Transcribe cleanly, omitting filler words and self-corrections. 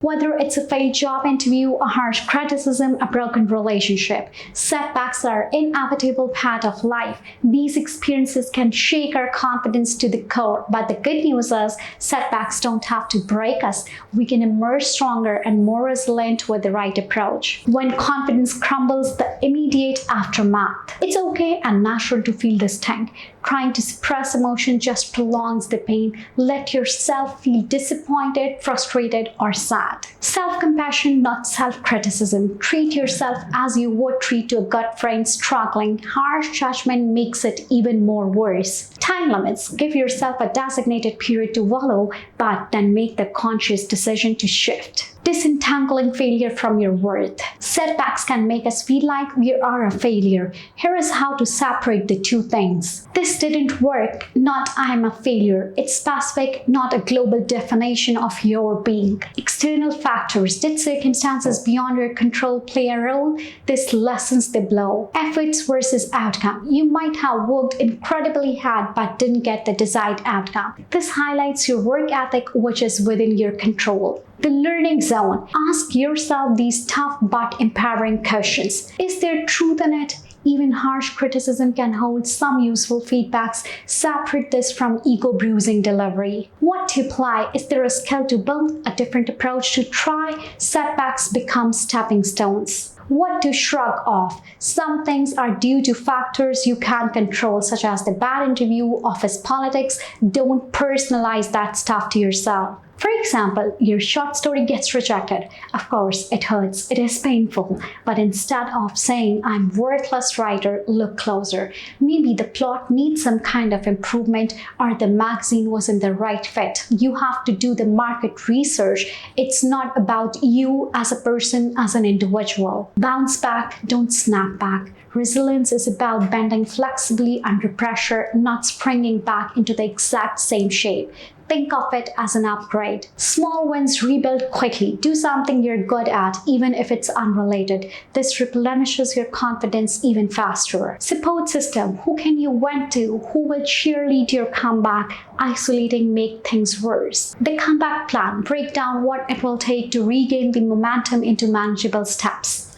Whether it's a failed job interview, a harsh criticism, a broken relationship, setbacks are an inevitable part of life. These experiences can shake our confidence to the core, but the good news is setbacks don't have to break us. We can emerge stronger and more resilient with the right approach. When confidence crumbles, the immediate aftermath. It's okay and natural to feel this sting. Trying to suppress emotion just prolongs the pain. Let yourself feel disappointed, frustrated, or sad. Self-compassion, not self-criticism. Treat yourself as you would treat a good friend struggling. Harsh judgment makes it even more worse. Time limits. Give yourself a designated period to wallow, but then make the conscious decision to shift. Disentangling failure from your worth. Setbacks can make us feel like we are a failure. Here is how to separate the two things. This didn't work, not I am a failure. It's specific, not a global definition of your being. External factors. Did circumstances beyond your control play a role? This lessens the blow. Efforts versus outcome. You might have worked incredibly hard but didn't get the desired outcome. This highlights your work ethic, which is within your control. The learning zone. Ask yourself these tough but empowering questions. Is there truth in it? Even harsh criticism can hold some useful feedbacks. Separate this from ego-bruising delivery. What to apply? Is there a skill to build? A different approach to try? Setbacks become stepping stones. What to shrug off? Some things are due to factors you can't control, such as the bad interview, office politics. Don't personalize that stuff to yourself. For example, your short story gets rejected. Of course, it hurts, it is painful. But instead of saying, I'm worthless writer, look closer. Maybe the plot needs some kind of improvement or the magazine wasn't the right fit. You have to do the market research. It's not about you as a person, as an individual. Bounce back, don't snap back. Resilience is about bending flexibly under pressure, not springing back into the exact same shape. Think of it as an upgrade. Small wins rebuild quickly. Do something you're good at, even if it's unrelated. This replenishes your confidence even faster. Support system. Who can you vent to? Who will cheerlead your comeback? Isolating make things worse. The comeback plan. Break down what it will take to regain the momentum into manageable steps.